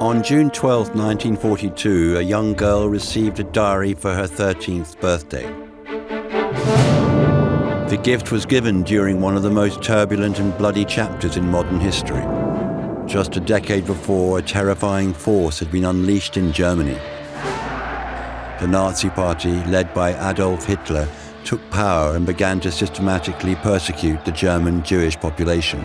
On June 12, 1942, a young girl received a diary for her 13th birthday. The gift was given during one of the most turbulent and bloody chapters in modern history. Just a decade before, a terrifying force had been unleashed in Germany. The Nazi Party, led by Adolf Hitler, took power and began to systematically persecute the German Jewish population.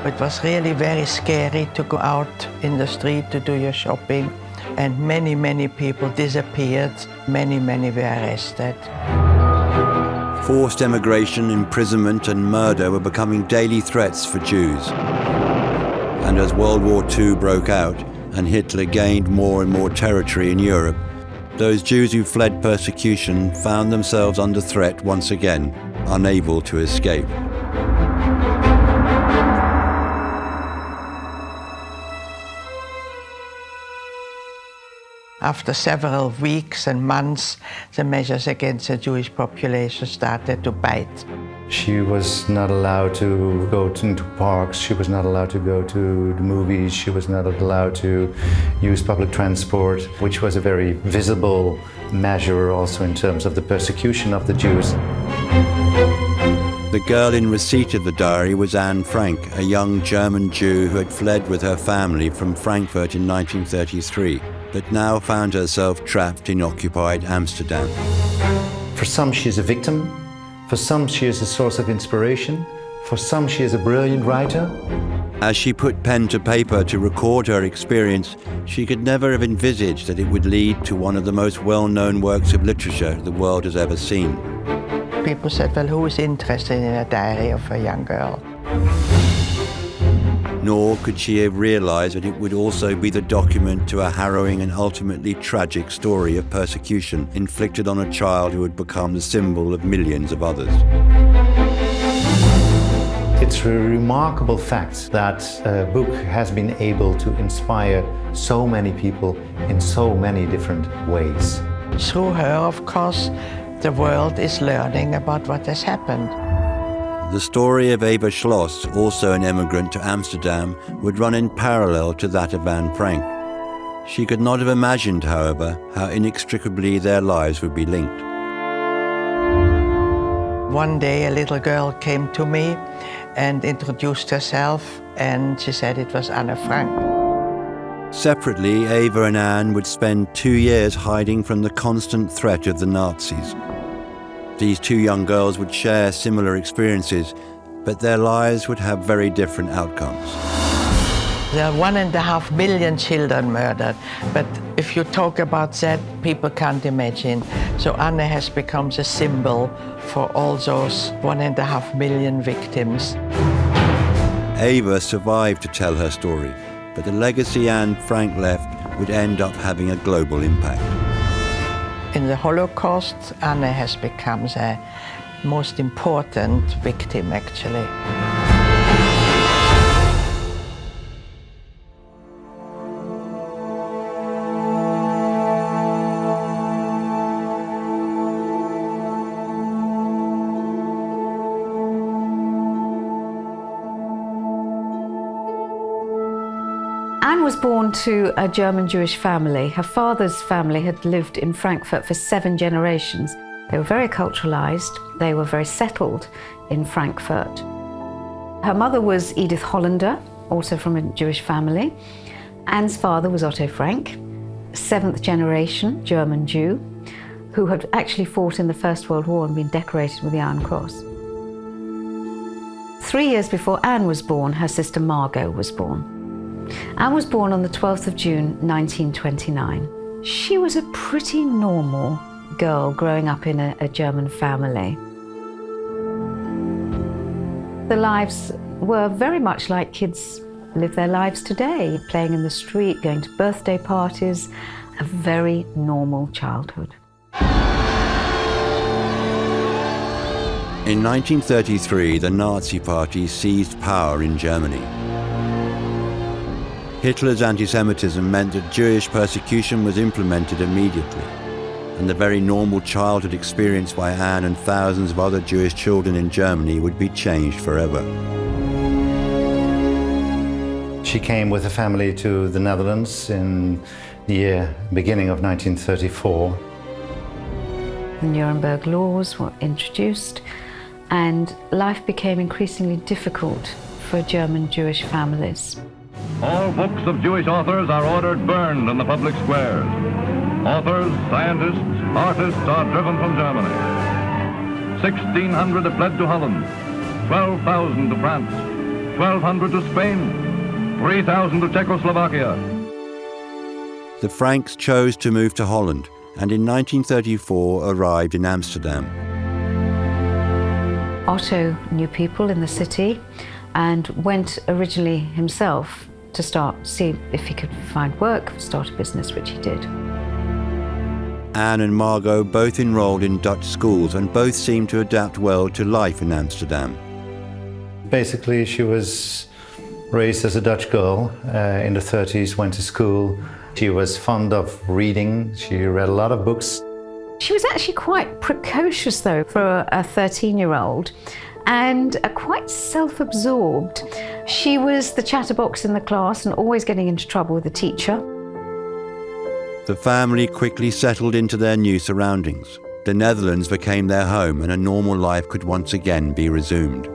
It was really very scary to go out in the street to do your shopping, and many, many people disappeared. Many, many were arrested. Forced emigration, imprisonment and murder were becoming daily threats for Jews. And as World War II broke out and Hitler gained more and more territory in Europe, those Jews who fled persecution found themselves under threat once again, unable to escape. After several weeks and months, the measures against the Jewish population started to bite. She was not allowed to go into parks, she was not allowed to go to the movies, she was not allowed to use public transport, which was a very visible measure also in terms of the persecution of the Jews. The girl in receipt of the diary was Anne Frank, a young German Jew who had fled with her family from Frankfurt in 1933, but now found herself trapped in occupied Amsterdam. For some, she is a victim. For some, she is a source of inspiration. For some, she is a brilliant writer. As she put pen to paper to record her experience, she could never have envisaged that it would lead to one of the most well-known works of literature the world has ever seen. People said, well, who is interested in a diary of a young girl? Nor could she have realized that it would also be the document to a harrowing and ultimately tragic story of persecution inflicted on a child who would become the symbol of millions of others. It's a remarkable fact that a book has been able to inspire so many people in so many different ways. Through her, of course, the world is learning about what has happened. The story of Ava Schloss, also an immigrant to Amsterdam, would run in parallel to that of Anne Frank. She could not have imagined, however, how inextricably their lives would be linked. One day a little girl came to me and introduced herself, and she said it was Anne Frank. Separately, Ava and Anne would spend 2 years hiding from the constant threat of the Nazis. These two young girls would share similar experiences, but their lives would have very different outcomes. There are 1.5 million children murdered, but if you talk about that, people can't imagine. So Anne has become a symbol for all those 1.5 million victims. Ava survived to tell her story, but the legacy Anne Frank left would end up having a global impact. In the Holocaust, Anne has become the most important victim, actually. Anne was born to a German Jewish family. Her father's family had lived in Frankfurt for 7 generations. They were very culturalized. They were very settled in Frankfurt. Her mother was Edith Hollander, also from a Jewish family. Anne's father was Otto Frank, 7th generation German Jew, who had actually fought in the First World War and been decorated with the Iron Cross. 3 years before Anne was born, her sister Margot was born. Anne was born on the 12th of June, 1929. She was a pretty normal girl growing up in a German family. The lives were very much like kids live their lives today, playing in the street, going to birthday parties, a very normal childhood. In 1933, the Nazi Party seized power in Germany. Hitler's anti-Semitism meant that Jewish persecution was implemented immediately. and the very normal childhood experienced by Anne and thousands of other Jewish children in Germany would be changed forever. She came with a family to the Netherlands in the beginning of 1934. The Nuremberg laws were introduced, and life became increasingly difficult for German Jewish families. All books of Jewish authors are ordered burned in the public squares. Authors, scientists, artists are driven from Germany. 1,600 have fled to Holland, 12,000 to France, 1,200 to Spain, 3,000 to Czechoslovakia. The Franks chose to move to Holland, and in 1934 arrived in Amsterdam. Otto knew people in the city and went originally himself to see if he could find work, start a business, which he did. Anne and Margot both enrolled in Dutch schools and both seemed to adapt well to life in Amsterdam. Basically, she was raised as a Dutch girl in the 30s, went to school. She was fond of reading. She read a lot of books. She was actually quite precocious, though, for a 13-year-old, and quite self-absorbed. She was the chatterbox in the class and always getting into trouble with the teacher. The family quickly settled into their new surroundings. The Netherlands became their home, and a normal life could once again be resumed.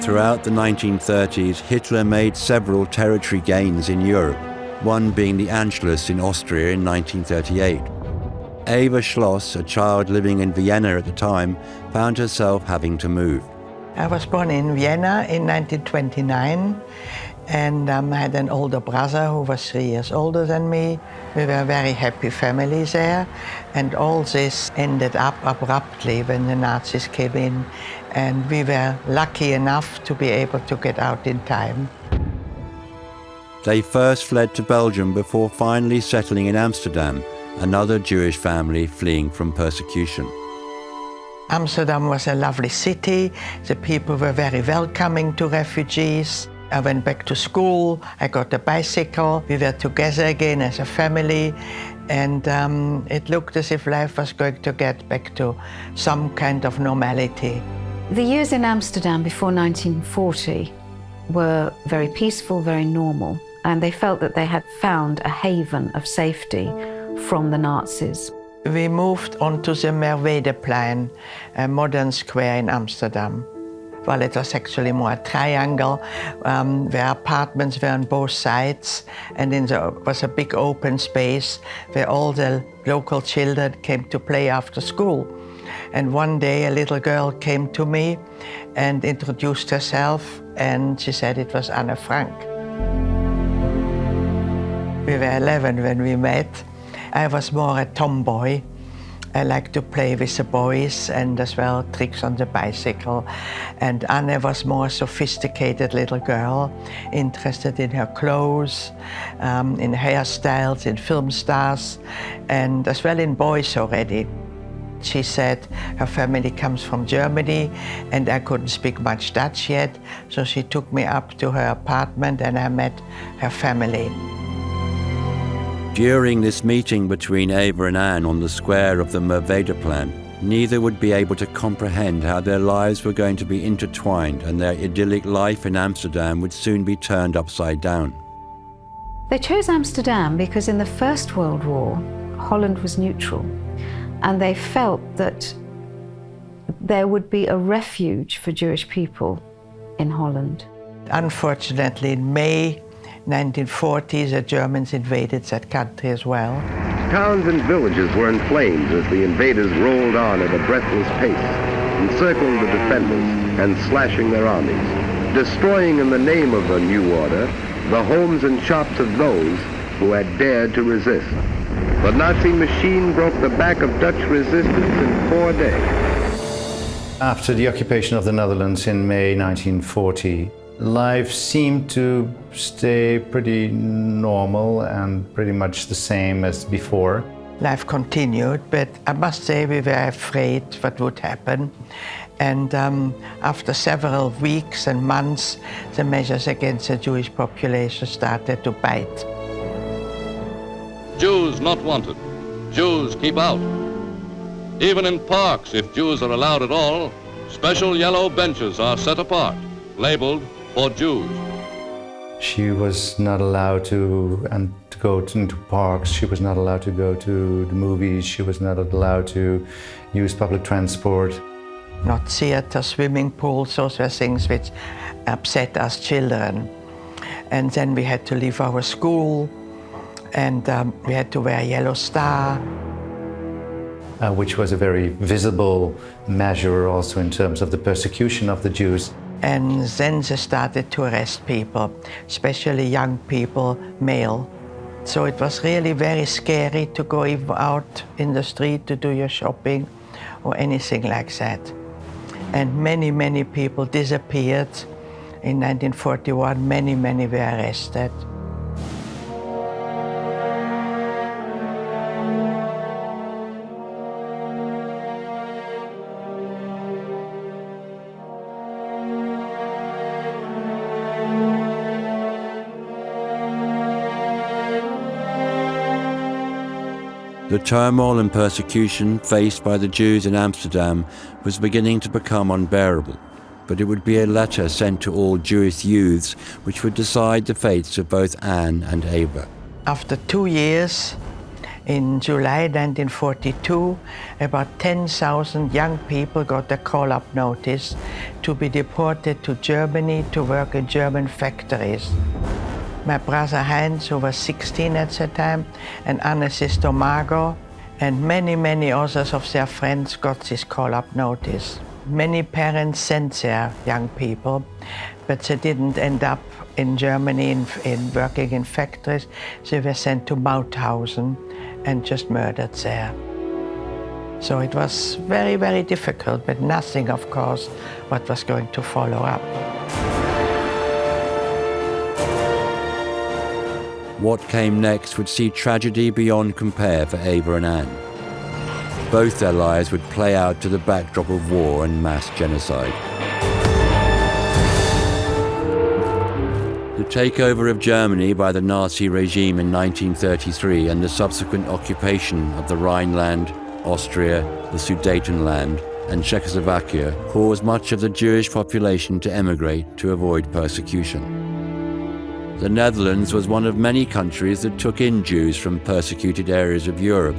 Throughout the 1930s, Hitler made several territory gains in Europe, one being the Anschluss in Austria in 1938. Ava Schloss, a child living in Vienna at the time, found herself having to move. I was born in Vienna in 1929, and I had an older brother who was 3 years older than me. We were a very happy family there, and all this ended up abruptly when the Nazis came in, and we were lucky enough to be able to get out in time. They first fled to Belgium before finally settling in Amsterdam, another Jewish family fleeing from persecution. Amsterdam was a lovely city. The people were very welcoming to refugees. I went back to school, I got a bicycle, we were together again as a family, and it looked as if life was going to get back to some kind of normality. The years in Amsterdam before 1940 were very peaceful, very normal, and they felt that they had found a haven of safety from the Nazis. We moved onto the Merwedeplein, a modern square in Amsterdam. Well, it was actually more a triangle where apartments were on both sides, and there was a big open space where all the local children came to play after school. And one day a little girl came to me and introduced herself, and she said it was Anne Frank. We were 11 when we met. I was more a tomboy. I liked to play with the boys and as well tricks on the bicycle. And Anne was more sophisticated little girl, interested in her clothes, in hairstyles, in film stars, and as well in boys already. She said her family comes from Germany and I couldn't speak much Dutch yet, so she took me up to her apartment and I met her family. During this meeting between Ava and Anne on the square of the Merwedeplein, neither would be able to comprehend how their lives were going to be intertwined and their idyllic life in Amsterdam would soon be turned upside down. They chose Amsterdam because in the First World War, Holland was neutral, and they felt that there would be a refuge for Jewish people in Holland. Unfortunately, in May 1940, the Germans invaded that country as well. Towns and villages were in flames as the invaders rolled on at a breathless pace, encircling the defenders and slashing their armies, destroying in the name of the new order the homes and shops of those who had dared to resist. The Nazi machine broke the back of Dutch resistance in 4 days. After the occupation of the Netherlands in May 1940, Life seemed to stay pretty normal and pretty much the same as before. Life continued, but I must say we were afraid what would happen. And after several weeks and months, the measures against the Jewish population started to bite. Jews not wanted. Jews keep out. Even in parks, if Jews are allowed at all, special yellow benches are set apart, labeled for Jews. She was not allowed to go into parks, she was not allowed to go to the movies, she was not allowed to use public transport. Not theater, swimming pools, those were things which upset us children. And then we had to leave our school, and we had to wear a yellow star. Which was a very visible measure also in terms of the persecution of the Jews. And then they started to arrest people, especially young people, male. So it was really very scary to go even out in the street to do your shopping or anything like that. And many, many people disappeared. In 1941, many were arrested. The turmoil and persecution faced by the Jews in Amsterdam was beginning to become unbearable, but it would be a letter sent to all Jewish youths which would decide the fates of both Anne and Ava. After 2 years, in July 1942, about 10,000 young people got a call-up notice to be deported to Germany to work in German factories. My brother Heinz, who was 16 at the time, and Anne's sister Margot, and many others of their friends got this call-up notice. Many parents sent their young people, but they didn't end up in Germany in working in factories. They were sent to Mauthausen and just murdered there. So it was very difficult, but nothing, of course, what was going to follow up. What came next would see tragedy beyond compare for Ava and Anne. Both their lives would play out to the backdrop of war and mass genocide. The takeover of Germany by the Nazi regime in 1933 and the subsequent occupation of the Rhineland, Austria, the Sudetenland, and Czechoslovakia caused much of the Jewish population to emigrate to avoid persecution. The Netherlands was one of many countries that took in Jews from persecuted areas of Europe,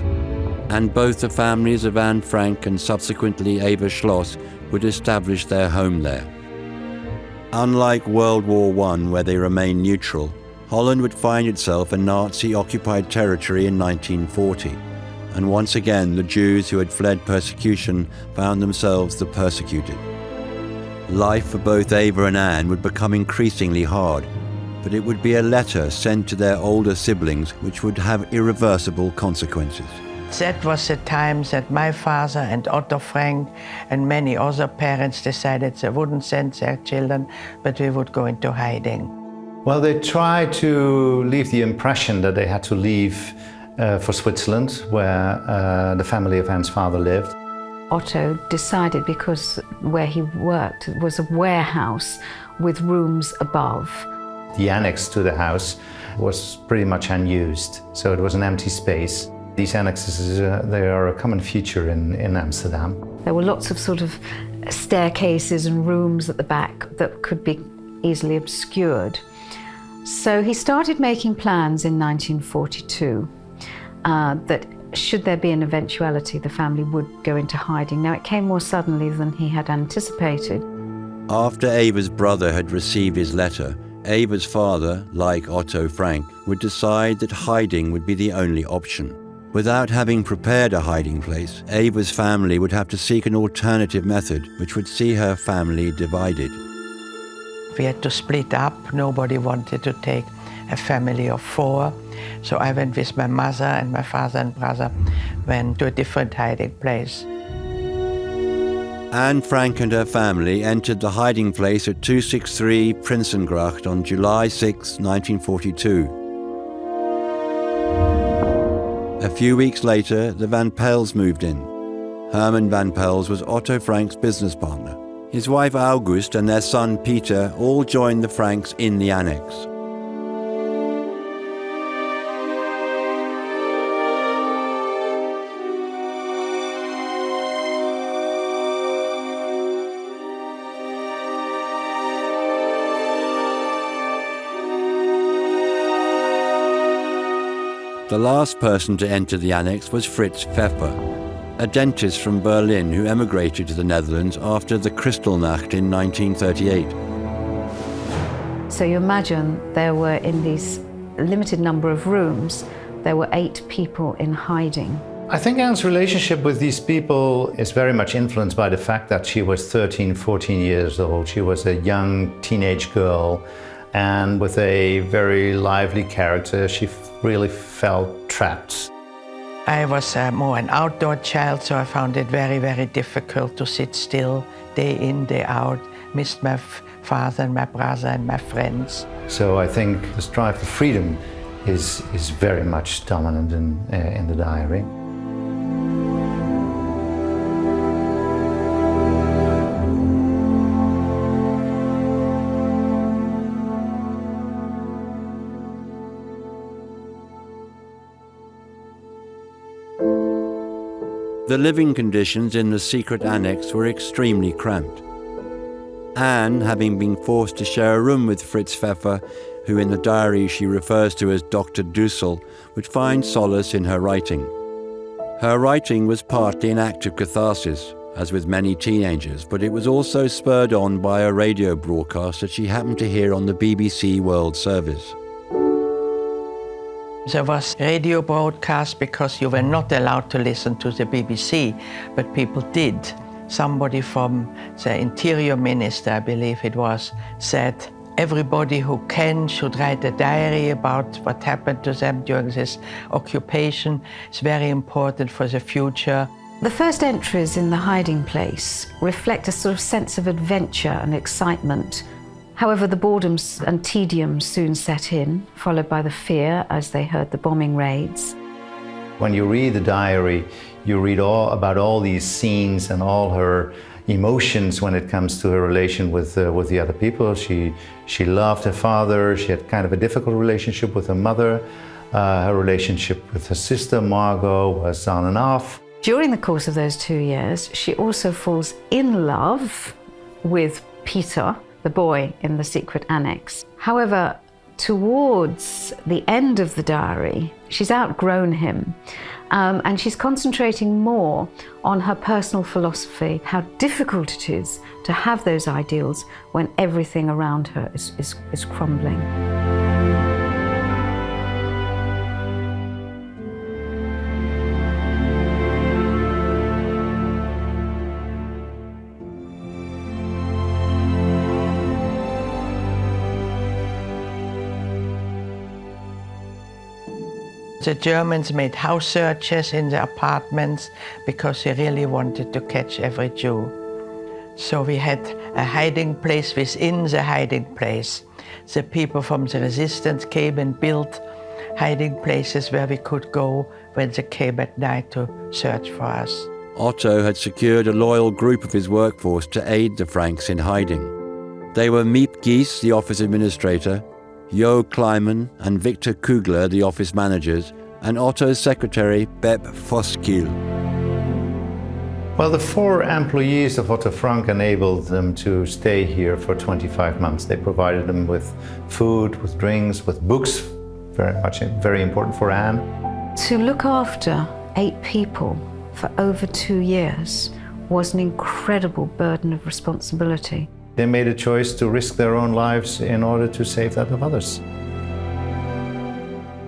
and both the families of Anne Frank and subsequently Ava Schloss would establish their home there. Unlike World War I, where they remained neutral, Holland would find itself a Nazi-occupied territory in 1940, and once again the Jews who had fled persecution found themselves the persecuted. Life for both Ava and Anne would become increasingly hard, but it would be a letter sent to their older siblings which would have irreversible consequences. That was the time that my father and Otto Frank and many other parents decided they wouldn't send their children, but we would go into hiding. Well, they tried to leave the impression that they had to leave for Switzerland, where the family of Anne's father lived. Otto decided, because where he worked was a warehouse with rooms above. The annex to the house was pretty much unused, so it was an empty space. These annexes, they are a common feature in Amsterdam. There were lots of sort of staircases and rooms at the back that could be easily obscured. So he started making plans in 1942 that should there be an eventuality, the family would go into hiding. Now, it came more suddenly than he had anticipated. After Ava's brother had received his letter, Ava's father, like Otto Frank, would decide that hiding would be the only option. Without having prepared a hiding place, Ava's family would have to seek an alternative method which would see her family divided. We had to split up. Nobody wanted to take a family of 4. So I went with my mother, and my father and brother went to a different hiding place. Anne Frank and her family entered the hiding place at 263 Prinsengracht on July 6, 1942. A few weeks later, the Van Pels moved in. Herman Van Pels was Otto Frank's business partner. His wife August and their son Peter all joined the Franks in the annex. The last person to enter the annex was Fritz Pfeffer, a dentist from Berlin who emigrated to the Netherlands after the Kristallnacht in 1938. So you imagine there were, in these limited number of rooms, there were 8 people in hiding. I think Anne's relationship with these people is very much influenced by the fact that she was 13, 14 years old. She was a young teenage girl, and with a very lively character, she really felt trapped. I was more an outdoor child, so I found it very, very difficult to sit still day in, day out. Missed my father and my brother and my friends. So I think the strive for freedom is very much dominant in the diary. The living conditions in the secret annex were extremely cramped. Anne, having been forced to share a room with Fritz Pfeffer, who in the diary she refers to as Dr. Dussel, would find solace in her writing. Her writing was partly an act of catharsis, as with many teenagers, but it was also spurred on by a radio broadcast that she happened to hear on the BBC World Service. There was radio broadcast because you were not allowed to listen to the BBC, but people did. Somebody from the Interior Minister, I believe it was, said everybody who can should write a diary about what happened to them during this occupation. It's very important for the future. The first entries in the hiding place reflect a sort of sense of adventure and excitement. However, the boredom and tedium soon set in, followed by the fear as they heard the bombing raids. When you read the diary, you read about all these scenes and all her emotions when it comes to her relation with the other people. She loved her father. She had kind of a difficult relationship with her mother. Her relationship with her sister, Margot, was on and off. During the course of those 2 years, she also falls in love with Peter, the boy in the secret annex. However, towards the end of the diary, she's outgrown him, and she's concentrating more on her personal philosophy, how difficult it is to have those ideals when everything around her is crumbling. The Germans made house searches in the apartments because they really wanted to catch every Jew. So we had a hiding place within the hiding place. The people from the resistance came and built hiding places where we could go when they came at night to search for us. Otto had secured a loyal group of his workforce to aid the Franks in hiding. They were Miep Gies, the office administrator, Jo Kleiman and Victor Kugler, the office managers, and Otto's secretary, Beb Voskiel. Well, the 4 employees of Otto Frank enabled them to stay here for 25 months. They provided them with food, with drinks, with books, very important for Anne. To look after 8 people for over 2 years was an incredible burden of responsibility. They made a choice to risk their own lives in order to save that of others.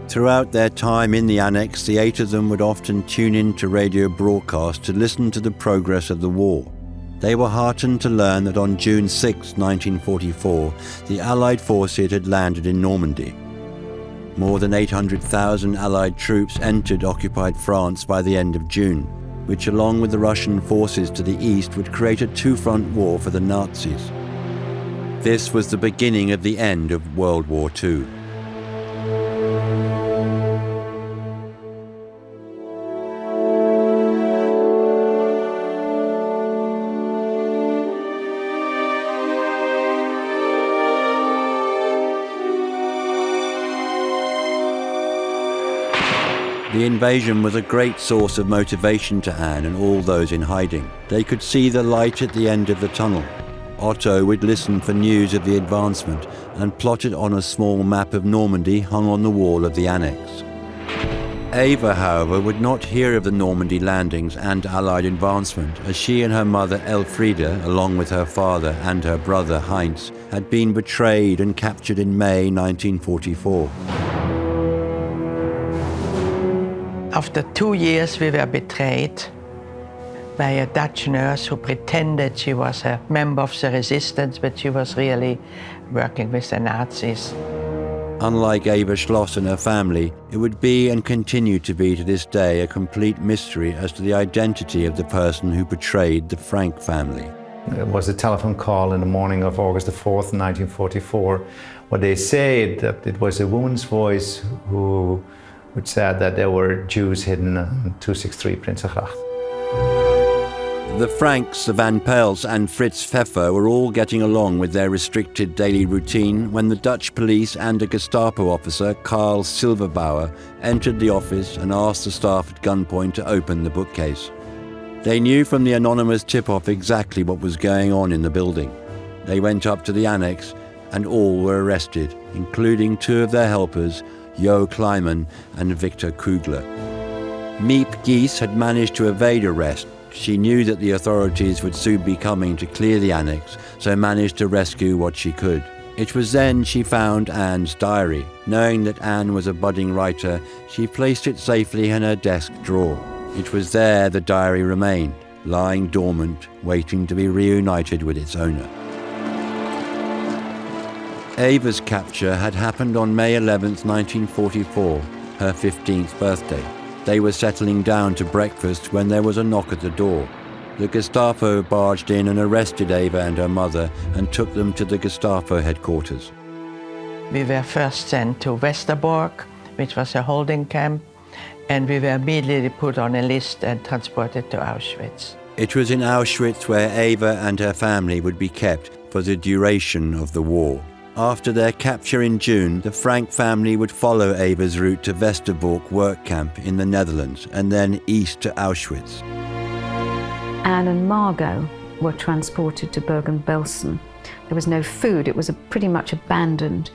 Throughout their time in the annex, the 8 of them would often tune in to radio broadcasts to listen to the progress of the war. They were heartened to learn that on June 6, 1944, the Allied forces had landed in Normandy. More than 800,000 Allied troops entered occupied France by the end of June. which along with the Russian forces to the east would create a two-front war for the Nazis. This was the beginning of the end of World War II. The invasion was a great source of motivation to Anne and all those in hiding. They could see the light at the end of the tunnel. Otto would listen for news of the advancement and plot it on a small map of Normandy hung on the wall of the annex. Ava, however, would not hear of the Normandy landings and Allied advancement, as she and her mother Elfriede, along with her father and her brother Heinz, had been betrayed and captured in May 1944. After 2 years, we were betrayed by a Dutch nurse who pretended she was a member of the resistance, but she was really working with the Nazis. Unlike Ava Schloss and her family, it would be and continue to be to this day a complete mystery as to the identity of the person who betrayed the Frank family. It was a telephone call in the morning of August the 4th, 1944, where they say that it was a woman's voice which said that there were Jews hidden in 263 Prinsengracht. The Franks, the Van Pels and Fritz Pfeffer were all getting along with their restricted daily routine when the Dutch police and a Gestapo officer, Karl Silverbauer, entered the office and asked the staff at gunpoint to open the bookcase. They knew from the anonymous tip-off exactly what was going on in the building. They went up to the annex and all were arrested, including 2 of their helpers, Jo Kleiman and Victor Kugler. Miep Gies had managed to evade arrest. She knew that the authorities would soon be coming to clear the annex, so managed to rescue what she could. It was then she found Anne's diary. Knowing that Anne was a budding writer, she placed it safely in her desk drawer. It was there the diary remained, lying dormant, waiting to be reunited with its owner. Ava's capture had happened on May 11th, 1944, her 15th birthday. They were settling down to breakfast when there was a knock at the door. The Gestapo barged in and arrested Ava and her mother and took them to the Gestapo headquarters. We were first sent to Westerbork, which was a holding camp, and we were immediately put on a list and transported to Auschwitz. It was in Auschwitz where Ava and her family would be kept for the duration of the war. After their capture in June, the Frank family would follow Ava's route to Westerbork work camp in the Netherlands and then east to Auschwitz. Anne and Margot were transported to Bergen-Belsen. There was no food, it was pretty much abandoned.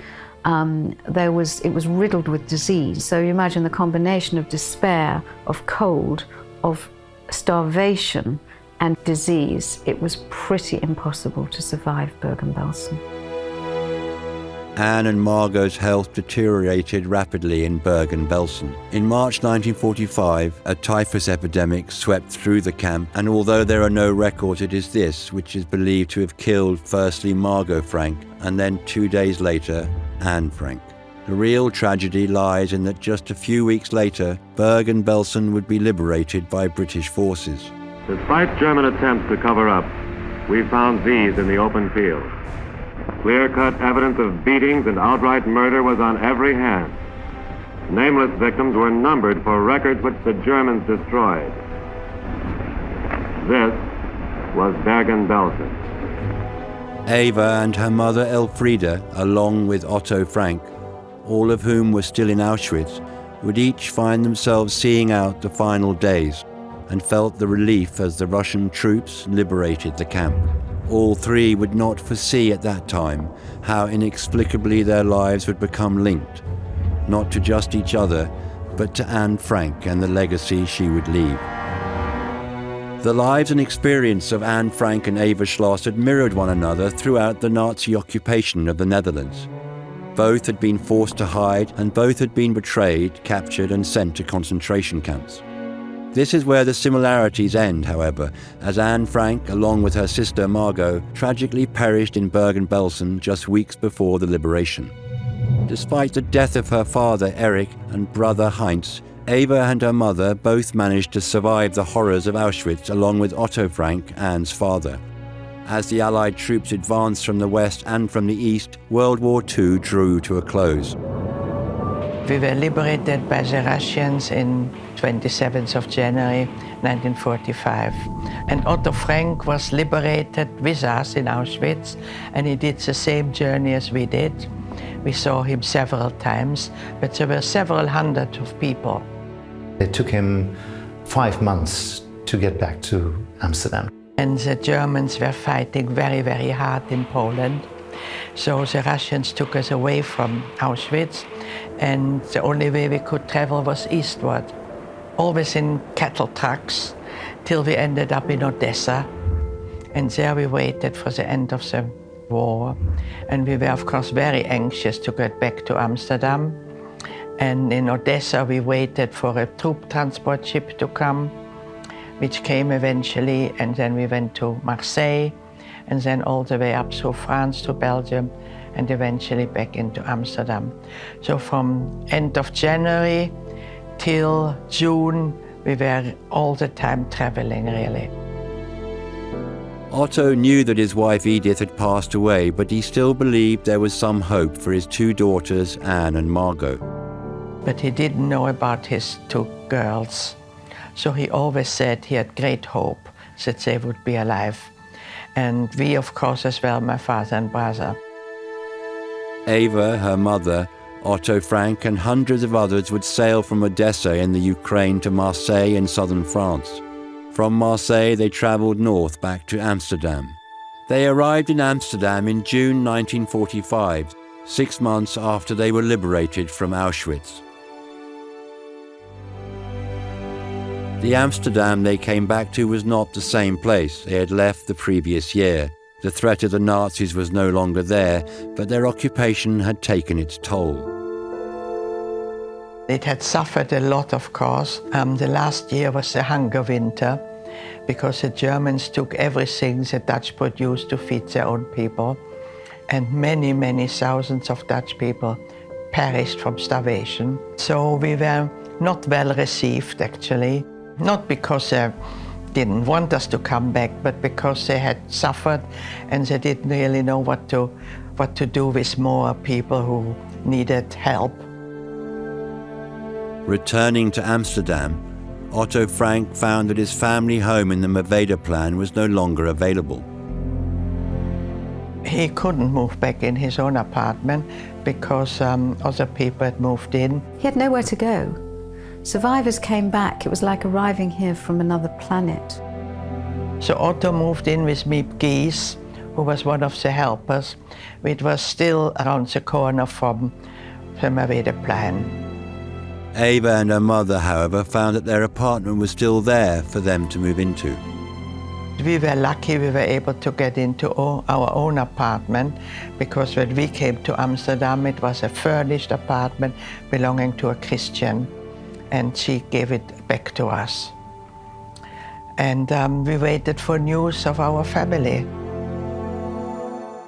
It was riddled with disease. So you imagine the combination of despair, of cold, of starvation and disease. It was pretty impossible to survive Bergen-Belsen. Anne and Margot's health deteriorated rapidly in Bergen-Belsen. In March 1945, a typhus epidemic swept through the camp, and although there are no records, it is this which is believed to have killed firstly Margot Frank, and then 2 days later, Anne Frank. The real tragedy lies in that just a few weeks later, Bergen-Belsen would be liberated by British forces. Despite German attempts to cover up, we found these in the open field. Clear-cut evidence of beatings and outright murder was on every hand. Nameless victims were numbered for records which the Germans destroyed. This was Bergen-Belsen. Ava and her mother Elfriede, along with Otto Frank, all of whom were still in Auschwitz, would each find themselves seeing out the final days and felt the relief as the Russian troops liberated the camp. All 3 would not foresee at that time how inexplicably their lives would become linked, not to just each other, but to Anne Frank and the legacy she would leave. The lives and experience of Anne Frank and Ava Schloss had mirrored one another throughout the Nazi occupation of the Netherlands. Both had been forced to hide, and both had been betrayed, captured and sent to concentration camps. This is where the similarities end, however, as Anne Frank, along with her sister Margot, tragically perished in Bergen-Belsen just weeks before the liberation. Despite the death of her father Erich and brother Heinz, Ava and her mother both managed to survive the horrors of Auschwitz along with Otto Frank, Anne's father. As the Allied troops advanced from the west and from the east, World War II drew to a close. We were liberated by the Russians in 27th of January 1945. And Otto Frank was liberated with us in Auschwitz, and he did the same journey as we did. We saw him several times, but there were several hundred of people. It took him 5 months to get back to Amsterdam. And the Germans were fighting very, very hard in Poland. So the Russians took us away from Auschwitz, and the only way we could travel was eastward, always in cattle trucks, till we ended up in Odessa. And there we waited for the end of the war. And we were, of course, very anxious to get back to Amsterdam. And in Odessa, we waited for a troop transport ship to come, which came eventually, and then we went to Marseille, and then all the way up through France to Belgium, and eventually back into Amsterdam. So from end of January till June, we were all the time traveling, really. Otto knew that his wife Edith had passed away, but he still believed there was some hope for his 2 daughters, Anne and Margot. But he didn't know about his 2 girls. So he always said he had great hope that they would be alive. And we, of course, as well, my father and brother. Ava, her mother, Otto Frank and hundreds of others would sail from Odessa in the Ukraine to Marseille in southern France. From Marseille, they travelled north back to Amsterdam. They arrived in Amsterdam in June 1945, 6 months after they were liberated from Auschwitz. The Amsterdam they came back to was not the same place they had left the previous year. The threat of the Nazis was no longer there, but their occupation had taken its toll. It had suffered a lot, of course. The last year was the hunger winter, because the Germans took everything the Dutch produced to feed their own people. And many, many thousands of Dutch people perished from starvation. So we were not well received, actually. Not because they didn't want us to come back, but because they had suffered and they didn't really know what to do with more people who needed help. Returning to Amsterdam, Otto Frank found that his family home in the Maveda plan was no longer available. He couldn't move back in his own apartment because other people had moved in. He had nowhere to go. Survivors came back. It was like arriving here from another planet. So Otto moved in with Miep Gies, who was one of the helpers. It was still around the corner from the Maveda plan. Ava and her mother, however, found that their apartment was still there for them to move into. We were lucky we were able to get into our own apartment, because when we came to Amsterdam, it was a furnished apartment belonging to a Christian, and she gave it back to us. And we waited for news of our family.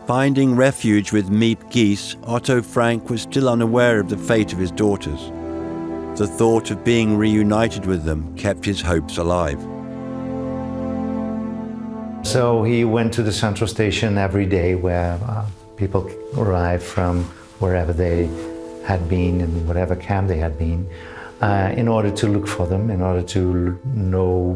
Finding refuge with Miep Gies, Otto Frank was still unaware of the fate of his daughters. The thought of being reunited with them kept his hopes alive. So he went to the central station every day, where people arrived from wherever they had been and whatever camp they had been, in order to look for them, in order to know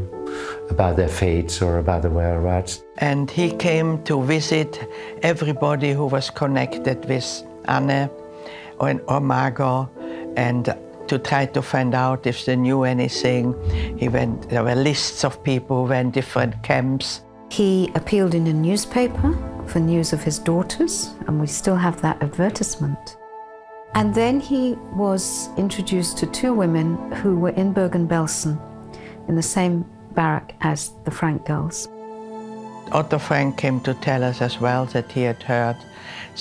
about their fates or about their whereabouts. And he came to visit everybody who was connected with Anne or Margot, and to try to find out if they knew anything. There were lists of people who were in different camps. He appealed in a newspaper for news of his daughters, and we still have that advertisement. And then he was introduced to two women who were in Bergen-Belsen, in the same barrack as the Frank girls. Otto Frank came to tell us as well that he had heard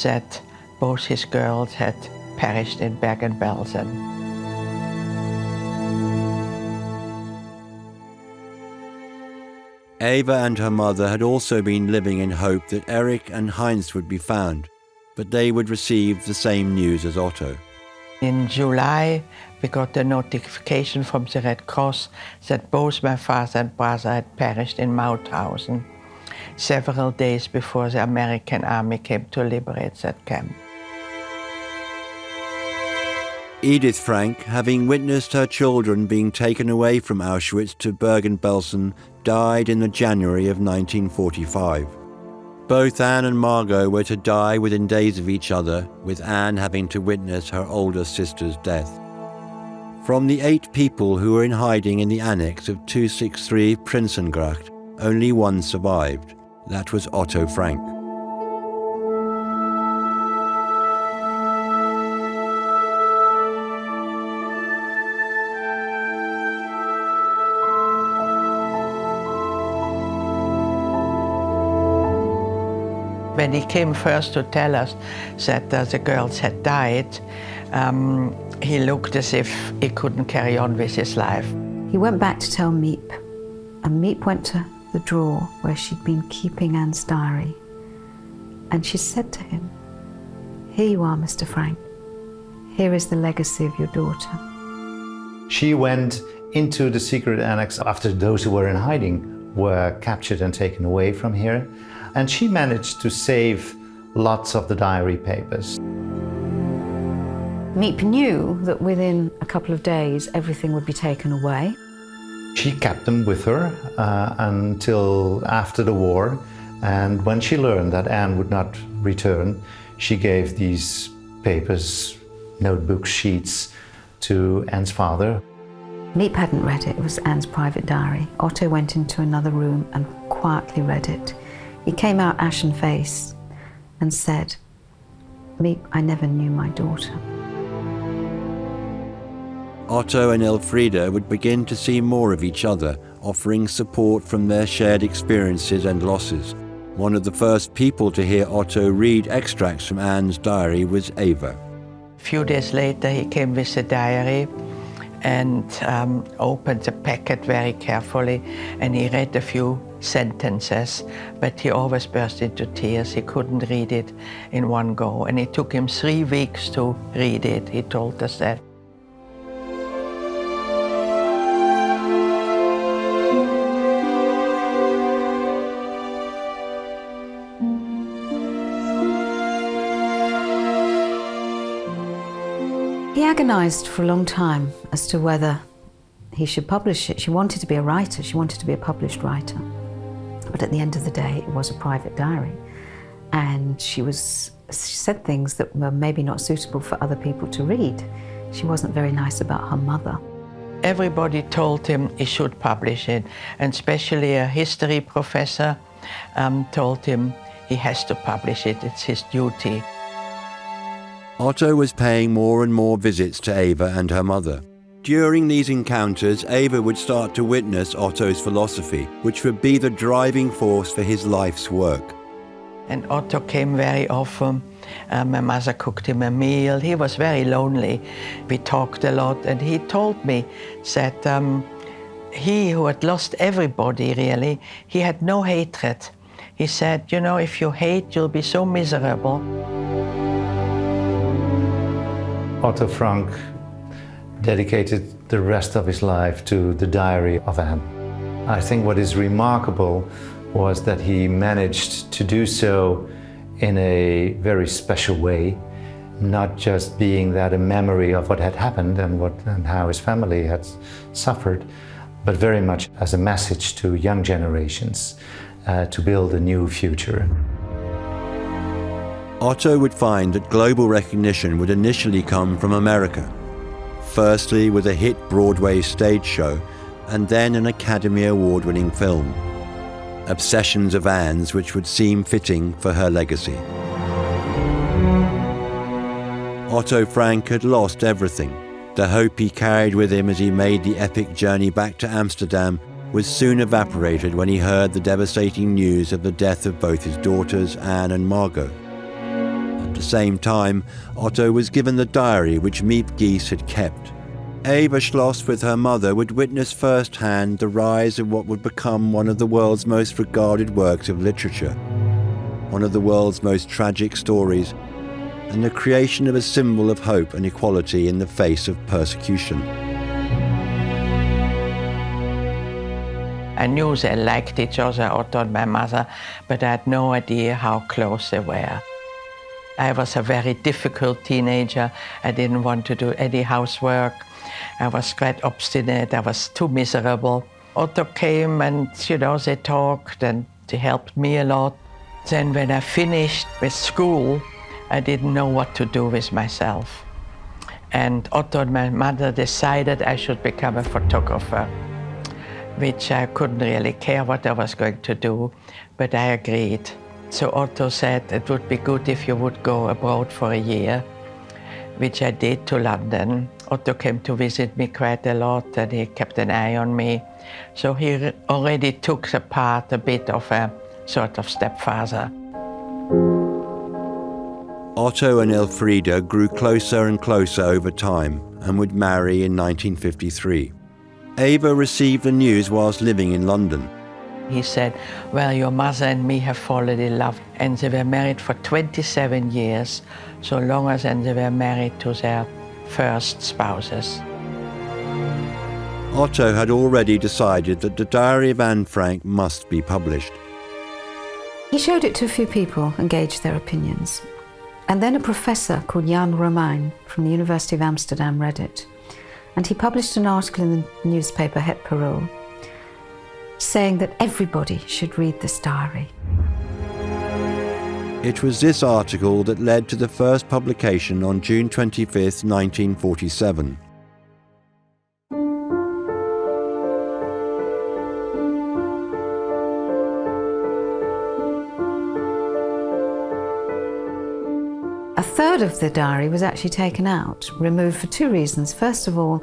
that both his girls had perished in Bergen-Belsen. Ava and her mother had also been living in hope that Eric and Heinz would be found, but they would receive the same news as Otto. In July, we got a notification from the Red Cross that both my father and brother had perished in Mauthausen several days before the American army came to liberate that camp. Edith Frank, having witnessed her children being taken away from Auschwitz to Bergen-Belsen, died in the January of 1945. Both Anne and Margot were to die within days of each other, with Anne having to witness her older sister's death. From the 8 people who were in hiding in the annex of 263 Prinsengracht, only one survived. That was Otto Frank. When he came first to tell us that the girls had died, he looked as if he couldn't carry on with his life. He went back to tell Miep, and Miep went to the drawer where she'd been keeping Anne's diary, and she said to him, "Here you are, Mr. Frank. Here is the legacy of your daughter." She went into the secret annex after those who were in hiding were captured and taken away from here, and she managed to save lots of the diary papers. Miep knew that within a couple of days everything would be taken away. She kept them with her until after the war, and when she learned that Anne would not return, she gave these papers, notebook sheets, to Anne's father. Miep hadn't read it. It was Anne's private diary. Otto went into another room and quietly read it. He came out ashen-faced and said, "Miep, I never knew my daughter." Otto and Elfriede would begin to see more of each other, offering support from their shared experiences and losses. One of the first people to hear Otto read extracts from Anne's diary was Ava. A few days later, he came with the diary and opened the packet very carefully, and he read a few sentences, but he always burst into tears. He couldn't read it in one go, and it took him 3 weeks to read it. He told us that. He agonized for a long time as to whether he should publish it. She wanted to be a writer. She wanted to be a published writer. But at the end of the day, it was a private diary. And she said things that were maybe not suitable for other people to read. She wasn't very nice about her mother. Everybody told him he should publish it, and especially a history professor told him he has to publish it. It's his duty. Otto was paying more and more visits to Ava and her mother. During these encounters, Ava would start to witness Otto's philosophy, which would be the driving force for his life's work. And Otto came very often. My mother cooked him a meal. He was very lonely. We talked a lot, and he told me that he, who had lost everybody really, he had no hatred. He said, you know, if you hate, you'll be so miserable. Otto Frank dedicated the rest of his life to the diary of Anne. I think what is remarkable was that he managed to do so in a very special way, not just being that a memory of what had happened and how his family had suffered, but very much as a message to young generations to build a new future. Otto would find that global recognition would initially come from America. Firstly with a hit Broadway stage show, and then an Academy Award-winning film. Obsessions of Anne's which would seem fitting for her legacy. Otto Frank had lost everything. The hope he carried with him as he made the epic journey back to Amsterdam was soon evaporated when he heard the devastating news of the death of both his daughters, Anne and Margot. At the same time, Otto was given the diary which Miep Gies had kept. Ava Schloss with her mother would witness firsthand the rise of what would become one of the world's most regarded works of literature, one of the world's most tragic stories, and the creation of a symbol of hope and equality in the face of persecution. I knew they liked each other, Otto and my mother, but I had no idea how close they were. I was a very difficult teenager. I didn't want to do any housework. I was quite obstinate. I was too miserable. Otto came and, they talked and he helped me a lot. Then when I finished with school, I didn't know what to do with myself. And Otto and my mother decided I should become a photographer, which I couldn't really care what I was going to do, but I agreed. So Otto said it would be good if you would go abroad for a year, which I did, to London. Otto came to visit me quite a lot and he kept an eye on me. So he already took the part a bit of a sort of stepfather. Otto and Elfrida grew closer and closer over time and would marry in 1953. Ava received the news whilst living in London. He said, well, your mother and me have fallen in love. And they were married for 27 years, so longer than they were married to their first spouses. Otto had already decided that the Diary of Anne Frank must be published. He showed it to a few people and gauged their opinions. And then a professor called Jan Romein from the University of Amsterdam read it. And he published an article in the newspaper Het Parool saying that everybody should read this diary. It was this article that led to the first publication on June 25th, 1947. A third of the diary was actually taken out, removed for two reasons. First of all,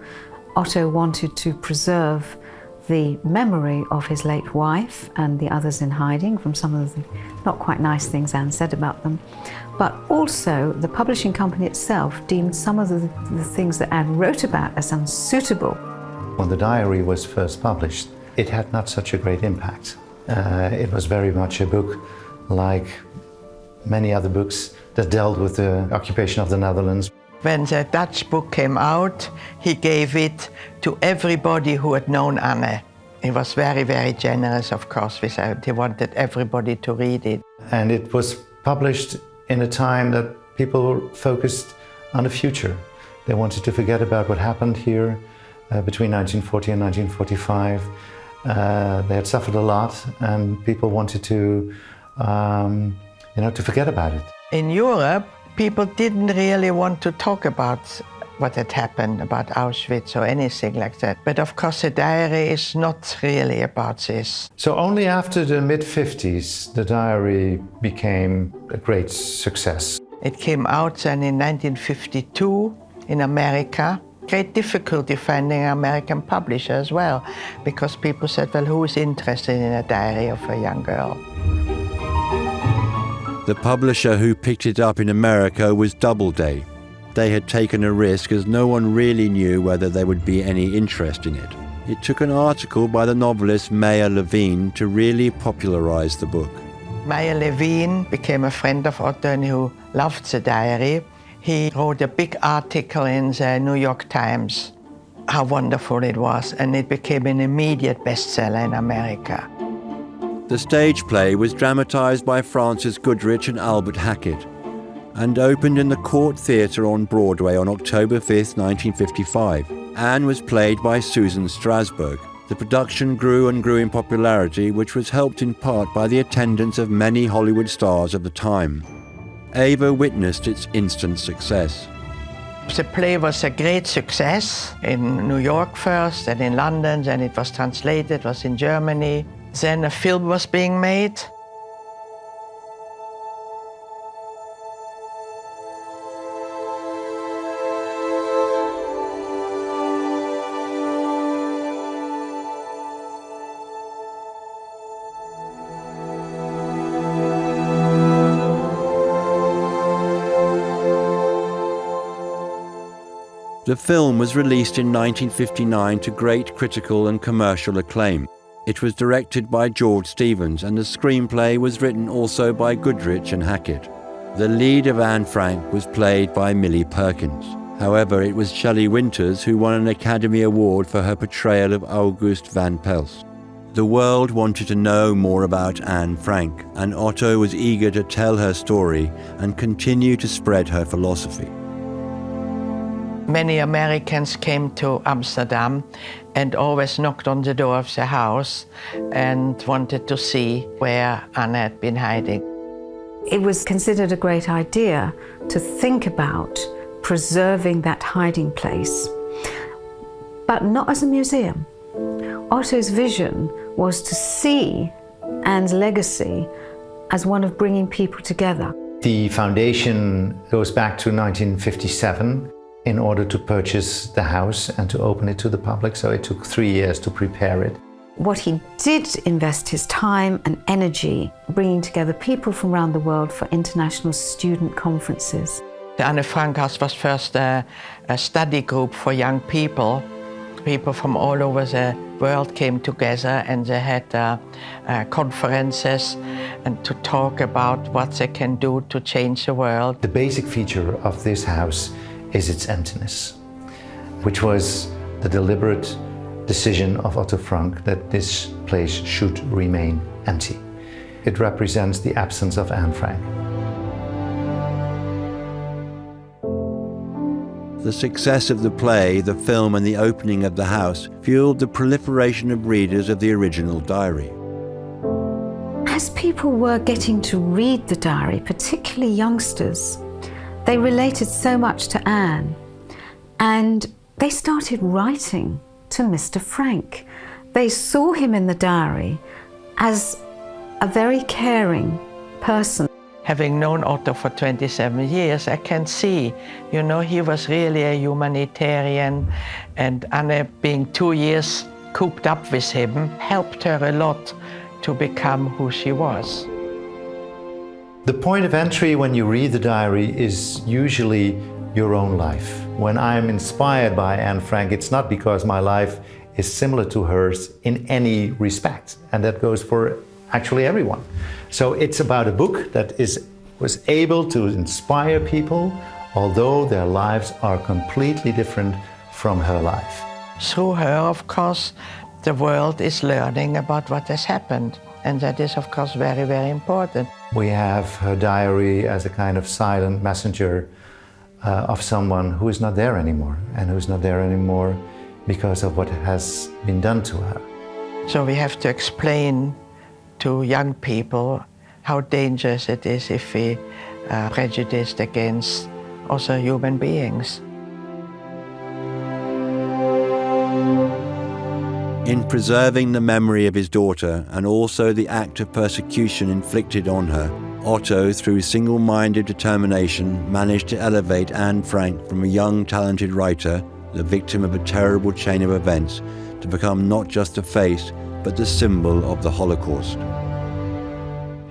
Otto wanted to preserve the memory of his late wife and the others in hiding from some of the not quite nice things Anne said about them. But also, the publishing company itself deemed some of the things that Anne wrote about as unsuitable. When the diary was first published, it had not such a great impact. It was very much a book like many other books that dealt with the occupation of the Netherlands. When the Dutch book came out, he gave it to everybody who had known Anne. He was very, very generous, of course, with it. He wanted everybody to read it. And it was published in a time that people focused on the future. They wanted to forget about what happened here between 1940 and 1945. They had suffered a lot, and people wanted to forget about it. In Europe, people didn't really want to talk about what had happened, about Auschwitz or anything like that. But of course, the diary is not really about this. So only after the mid-50s, the diary became a great success. It came out then in 1952 in America. Great difficulty finding an American publisher as well, because people said, well, who is interested in a diary of a young girl? The publisher who picked it up in America was Doubleday. They had taken a risk as no one really knew whether there would be any interest in it. It took an article by the novelist Meyer Levine to really popularize the book. Meyer Levine became a friend of Otto and who loved the diary. He wrote a big article in the New York Times, how wonderful it was, and it became an immediate bestseller in America. The stage play was dramatized by Francis Goodrich and Albert Hackett and opened in the Court Theatre on Broadway on October 5th, 1955. Anne was played by Susan Strasberg. The production grew and grew in popularity, which was helped in part by the attendance of many Hollywood stars of the time. Ava witnessed its instant success. The play was a great success in New York first, and in London, then it was translated, it was in Germany. Then a film was being made. The film was released in 1959 to great critical and commercial acclaim. It was directed by George Stevens, and the screenplay was written also by Goodrich and Hackett. The lead of Anne Frank was played by Millie Perkins. However, it was Shelley Winters who won an Academy Award for her portrayal of August van Pels. The world wanted to know more about Anne Frank, and Otto was eager to tell her story and continue to spread her philosophy. Many Americans came to Amsterdam and always knocked on the door of the house and wanted to see where Anne had been hiding. It was considered a great idea to think about preserving that hiding place, but not as a museum. Otto's vision was to see Anne's legacy as one of bringing people together. The foundation goes back to 1957 in order to purchase the house and to open it to the public, so it took 3 years to prepare it. What he did invest his time and energy bringing together people from around the world for international student conferences. The Anne Frank House was first a study group for young people. People from all over the world came together and they had conferences and to talk about what they can do to change the world. The basic feature of this house is its emptiness, which was the deliberate decision of Otto Frank that this place should remain empty. It represents the absence of Anne Frank. The success of the play, the film, and the opening of the house fueled the proliferation of readers of the original diary. As people were getting to read the diary, particularly youngsters, they related so much to Anne, and they started writing to Mr. Frank. They saw him in the diary as a very caring person. Having known Otto for 27 years, I can see, he was really a humanitarian, and Anne, being 2 years cooped up with him, helped her a lot to become who she was. The point of entry when you read the diary is usually your own life. When I'm inspired by Anne Frank, it's not because my life is similar to hers in any respect, and that goes for actually everyone. So it's about a book that was able to inspire people, although their lives are completely different from her life. Through her, of course, the world is learning about what has happened, and that is, of course, very, very important. We have her diary as a kind of silent messenger of someone who is not there anymore, and who's not there anymore because of what has been done to her. So we have to explain to young people how dangerous it is if we are prejudiced against also human beings. In preserving the memory of his daughter and also the act of persecution inflicted on her, Otto, through single-minded determination, managed to elevate Anne Frank from a young, talented writer, the victim of a terrible chain of events, to become not just a face, but the symbol of the Holocaust.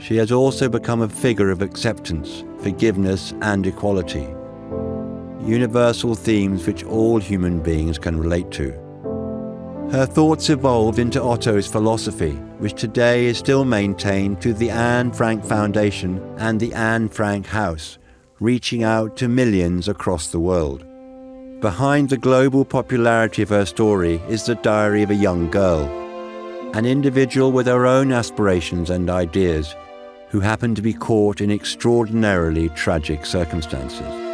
She has also become a figure of acceptance, forgiveness, and equality. Universal themes which all human beings can relate to. Her thoughts evolved into Otto's philosophy, which today is still maintained through the Anne Frank Foundation and the Anne Frank House, reaching out to millions across the world. Behind the global popularity of her story is the diary of a young girl, an individual with her own aspirations and ideas, who happened to be caught in extraordinarily tragic circumstances.